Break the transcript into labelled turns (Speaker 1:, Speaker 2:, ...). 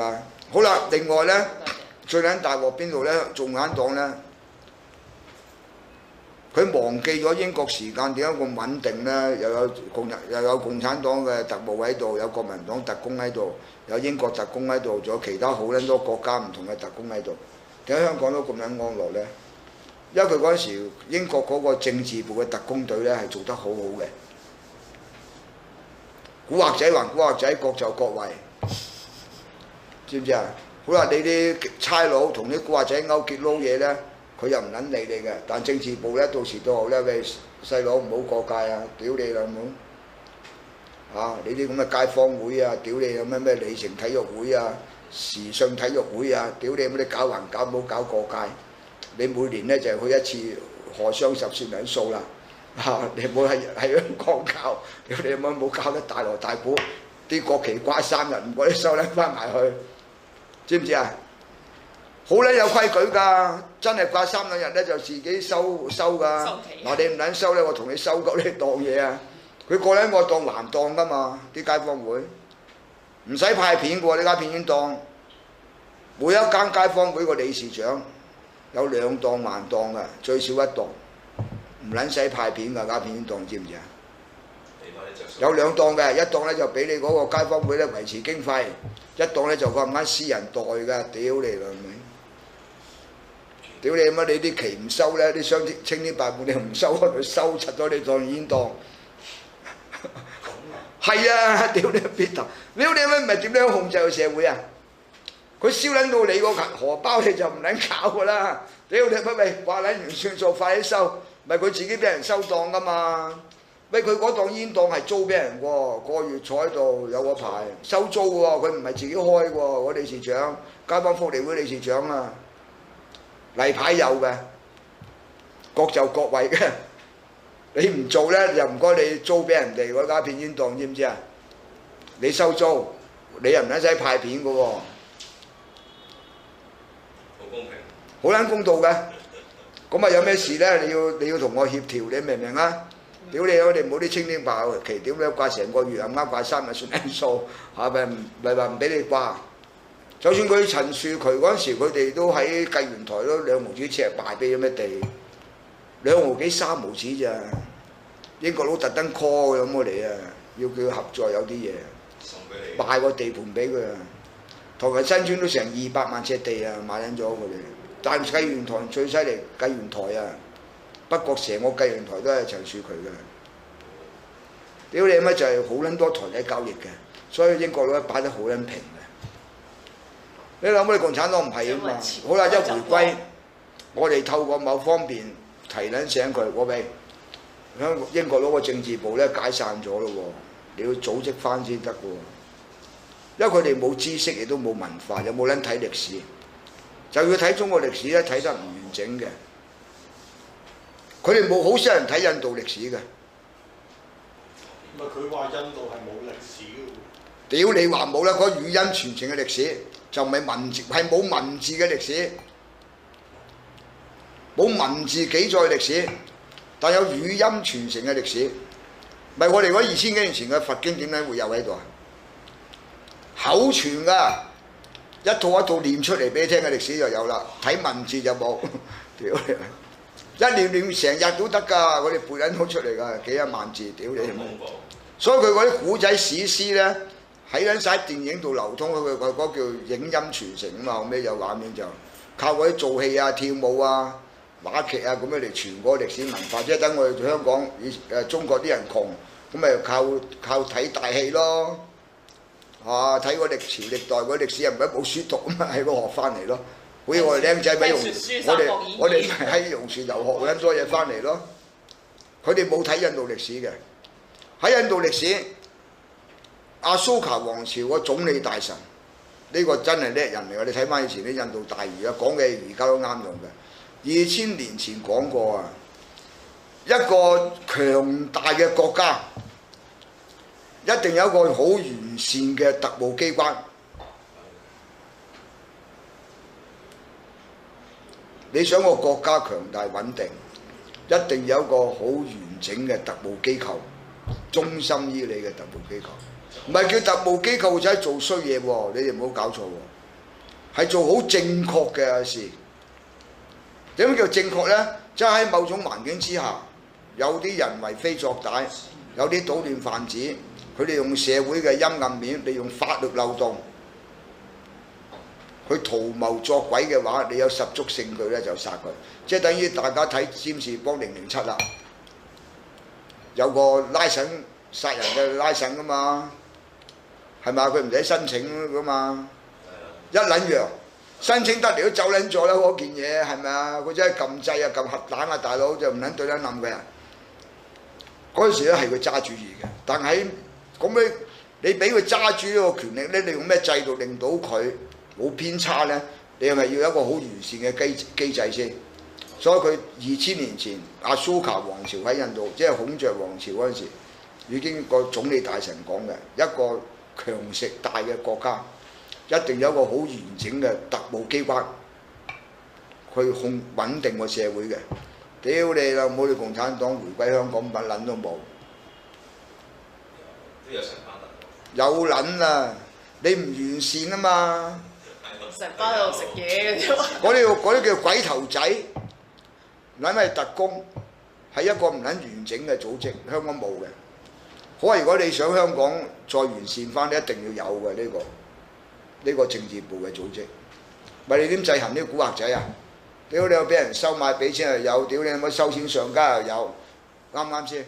Speaker 1: 啊，好啦，另外咧，最撚大鑊邊度咧？共產黨咧，佢忘記咗英國時間點解咁穩定咧？又有共產黨嘅特務喺度，有國民黨特工喺度，有英國特工喺度，仲有其他好撚多國家唔同嘅特工喺度。點解香港都咁撚安樂咧？因為佢嗰陣時英國嗰個政治部嘅特工隊咧係做得好好嘅。古惑仔還古惑仔，各就各位，知唔知啊？好啦，你啲差佬同啲古惑仔勾結撈嘢咧，佢又唔撚理你嘅。但政治部咧到時到後咧，喂細佬唔好過界啊！屌你老母！你啲咁嘅街坊會啊，屌你有咩里程體育會啊、時尚體育會啊，屌你乜你搞還搞，唔好搞過界。你每年咧就去一次荷雙十算兩數啦。你唔好喺香港搞，屌你唔好搞得大鑼大鼓，啲國旗掛3日，唔該你收撚翻埋去，知唔知啊？好撚有規矩㗎，真係掛3兩日咧就自己收㗎。嗱你唔撚收咧，我同你收夠你當嘢啊！佢個撚個當藍檔㗎嘛，啲街坊會唔使派片㗎喎，呢間片檔每一間街坊會個理事長有2檔藍檔㗎，最少1檔。唔撚使派片㗎，鴉片檔知唔知啊？有2檔嘅，一檔咧就俾你嗰個街坊會咧維持經費，一檔咧就咁啱私人袋㗎，屌你老味！屌你乜你啲旗唔收咧，啲雙青天白日你唔收，佢收柒咗你當煙檔。係啊，屌你邊頭！屌你乜唔係點樣控制個社會啊？佢燒撚到你個荷包你就唔撚搞㗎啦！屌你乜喂話撚完算數，快啲收！咪佢自己俾人收檔㗎嘛？喂，佢嗰檔煙檔係租俾人喎，個月坐喺度有個牌收租喎，佢唔係自己開喎。我理事長，街坊福利會理事長啊，例牌有嘅，各就各位嘅。你唔做咧，又唔該你租俾人哋嗰間片煙檔，知唔知啊？你收租，你又唔使派片嘅喎，好
Speaker 2: 公平，
Speaker 1: 好撚公道嘅。咁啊有咩事咧？你要同我協調，你明唔明啊？屌你！我哋冇啲青天白日旗，屌你掛成個月，啱啱掛3日算撚數，咪話唔俾你掛。就算佢陳樹渠嗰陣時，佢哋都喺計源台都2毫紙尺賣俾咗咩地，2毫幾3毫紙咋？英國佬特登 call 咁我哋啊，要叫佢合作有啲嘢，賣個地盤俾佢啊。唐人新村都成200萬尺地啊，買撚咗佢哋。但計源台最犀利，計源台啊！北角成個計源台都係陳樹渠嘅。屌你乜就係好撚多台底交易嘅，所以英國佬擺得好撚平嘅。你諗下，你共產黨唔係啊嘛？好啦，一回歸，我哋透過某方面提撚醒佢，我俾英國佬個政治部咧解散咗咯喎，你要組織翻先得嘅喎。因為佢哋冇知識，亦都冇文化，有冇撚睇歷史？就要睇中國歷史咧，睇得唔完整嘅。佢哋冇好少人睇印度歷史嘅。
Speaker 3: 唔係佢話印度係冇歷史嘅喎。
Speaker 1: 屌你話冇啦，嗰語音傳承嘅歷史就唔係文字，係冇文字嘅歷史，冇文字記載歷史，但有語音傳承嘅歷史。咪我哋嗰2000幾年前嘅佛經點解會有喺度啊？口傳㗎。一套一套念出嚟俾你聽嘅歷史就有啦，睇文字就冇。屌你！一念成日都得㗎，我哋背緊好出嚟㗎，幾1萬字，屌你！所以佢嗰啲古仔史詩咧，喺緊晒電影度流通，佢嗰叫影音傳承啊嘛，後尾有畫面就靠嗰啲做戲啊、跳舞啊、話劇啊咁樣嚟傳嗰個歷史文化，即係等我哋香港中國啲人窮，咁咪靠睇大戲咯。睇個歷朝歷代嗰歷史又唔係冇書讀啊嘛，喺度學翻嚟咯。好似我哋僆仔咪我哋喺榕樹頭學好多嘢翻嚟咯。佢哋冇睇印度歷史嘅，喺印度歷史，阿蘇卡王朝個總理大臣呢個真係叻人嚟㗎。你睇翻以前啲印度大儒啊，講嘅而家都啱用嘅。2000年前講過啊，一個強大嘅國家一定有一個好完善嘅特務機關。你想個國家強大穩定，一定有一個好完整嘅特務機構，忠心於你嘅特務機構。唔係叫特務機構仔做衰嘢喎，你哋唔好搞錯喎，係做好正確嘅事。點樣叫正確呢？即係喺某種環境之下，有啲人為非作歹，有啲搗亂分子，佢哋用社會嘅陰暗面，利用法律漏洞去圖謀作鬼嘅話，你有十足證據咧就殺佢，即係等於大家睇占士邦007啦，有個拉繩殺人嘅拉繩噶嘛，係咪？佢唔使申請噶嘛，一撚樣申請得嚟都走撚咗啦嗰件嘢，係咪啊？佢真係撳掣啊撳核彈啊，大佬就唔撚對撚冧嘅。嗰陣時咧係佢揸主意嘅，但係咁你俾佢揸住呢個權力咧，你用咩制度令到佢冇偏差呢？你係咪要有一個好完善嘅機制先？所以佢2000年前阿蘇卡王朝喺印度，即係孔雀王朝嗰陣時，已經個總理大臣講嘅，一個強食大嘅國家，一定有一個好完整嘅特務機關去穩定個社會嘅。屌你啦！冇你共產黨回歸香港乜撚都冇，
Speaker 2: 都有成班人。
Speaker 1: 有撚啊！你唔完善啊嘛！
Speaker 4: 成班喺度食嘢嘅啫嘛。
Speaker 1: 嗰啲叫鬼頭仔，撚係特工，係一個唔撚完整嘅組織，香港冇嘅。好啊！如果你想香港再完善翻，你一定要有嘅呢個政治部嘅組織。咪你點制衡啲古惑仔啊？屌你有俾人收買俾錢又有，屌你有冇收錢上家又有，啱唔啱先？